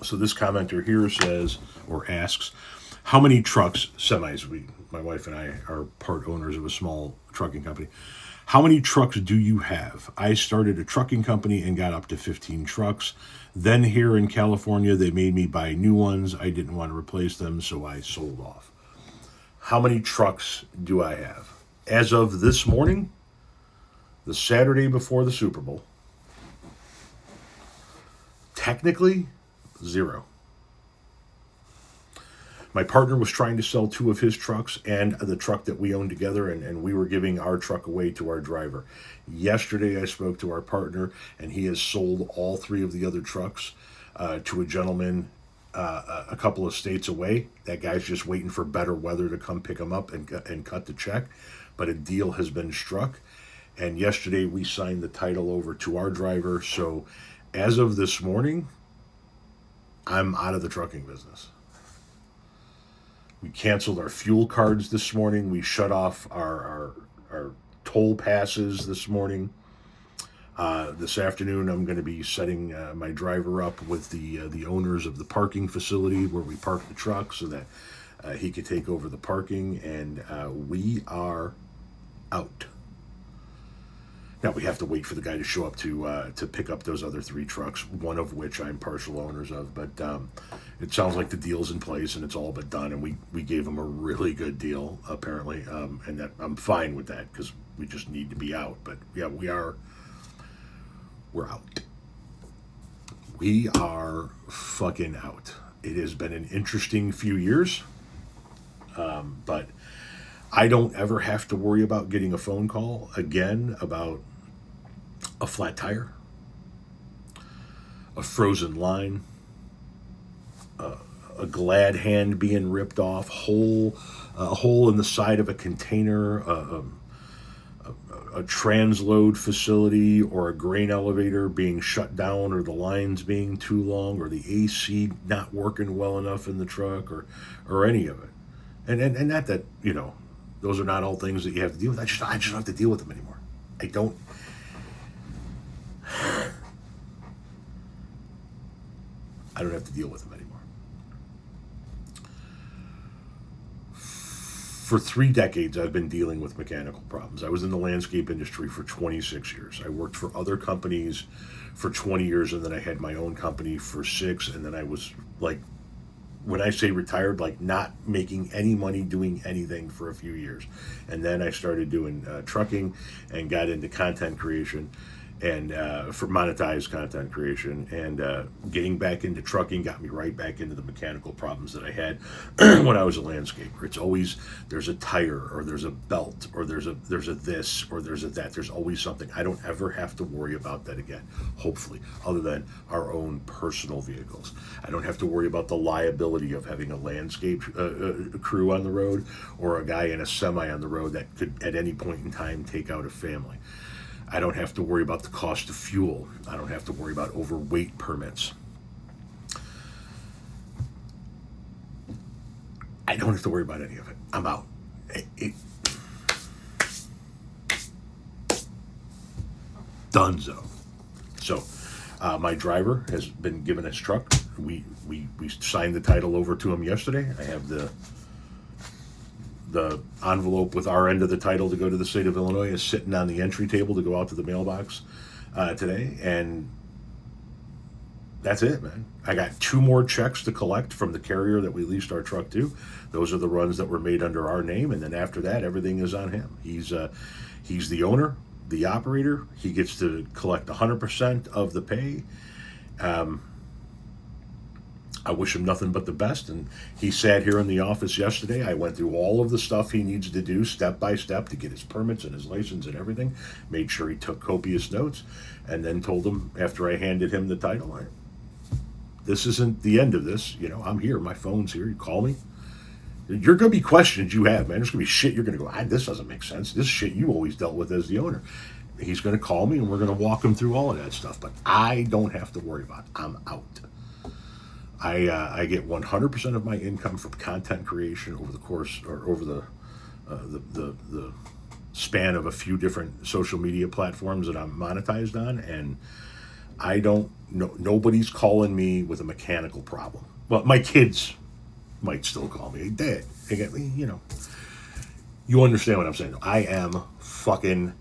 So this commenter here says, or asks, how many trucks, semis, my wife and I are part owners of a small trucking company. How many trucks do you have? I started a trucking company and got up to 15 trucks. Then here in California, they made me buy new ones. I didn't want to replace them, so I sold off. How many trucks do I have? As of this morning, the Saturday before the Super Bowl, technically, zero. My partner was trying to sell two of his trucks and the truck that we own together, and we were giving our truck away to our driver. Yesterday, I spoke to our partner, and he has sold all three of the other trucks to a gentleman a couple of states away. That guy's just waiting for better weather to come pick him up and cut the check, but a deal has been struck. And yesterday, we signed the title over to our driver. So as of this morning, I'm out of the trucking business. We canceled our fuel cards this morning. We shut off our toll passes this morning. This afternoon, I'm going to be setting my driver up with the owners of the parking facility where we park the truck so that he could take over the parking. And we are out. Now we have to wait for the guy to show up to pick up those other three trucks, one of which I'm partial owners of. But it sounds like the deal's in place and it's all but done. And we gave him a really good deal, apparently, and that I'm fine with that because we just need to be out. But yeah, we're out. We are fucking out. It has been an interesting few years, but I don't ever have to worry about getting a phone call again about a flat tire, a frozen line, a glad hand being ripped off, a hole in the side of a container, a transload facility, or a grain elevator being shut down, or the lines being too long, or the AC not working well enough in the truck, or any of it. And not that, those are not all things that you have to deal with. I just don't have to deal with them anymore. I don't. I don't have to deal with them anymore. For 3 decades, I've been dealing with mechanical problems. I was in the landscape industry for 26 years. I worked for other companies for 20 years, and then I had my own company for 6, and then I was like, when I say retired, like not making any money doing anything for a few years. And then I started doing trucking and got into content creation and for monetized content creation, and getting back into trucking got me right back into the mechanical problems that I had when I was a landscaper. It's always, there's a tire, or there's a belt, or there's a this, or there's a that. There's always something. I don't ever have to worry about that again, hopefully, other than our own personal vehicles. I don't have to worry about the liability of having a landscape crew on the road, or a guy in a semi on the road that could at any point in time take out a family. I don't have to worry about the cost of fuel. I don't have to worry about overweight permits. I don't have to worry about any of it. I'm out. Donezo. So my driver has been given his truck. We signed the title over to him yesterday. I have the envelope with our end of the title to go to the state of Illinois is sitting on the entry table to go out to the mailbox today, and that's it, man. I got 2 more checks to collect from the carrier that we leased our truck to. Those are the runs that were made under our name, and then after that, everything is on him. He's the owner, the operator. He gets to collect 100% of the pay. I wish him nothing but the best, and he sat here in the office yesterday. I went through all of the stuff he needs to do step by step to get his permits and his license and everything, made sure he took copious notes, and then told him after I handed him the title, this isn't the end of this. I'm here. My phone's here. You call me. You're going to be questions you have, man. There's going to be shit you're going to go, this doesn't make sense. This shit you always dealt with as the owner. He's going to call me, and we're going to walk him through all of that stuff, but I don't have to worry about it. I'm out. I get 100% of my income from content creation over the course, or over the span of a few different social media platforms that I'm monetized on, and I don't know. Nobody's calling me with a mechanical problem. Well, my kids might still call me, hey, Dad. They get me, you know. You understand what I'm saying? I am fucking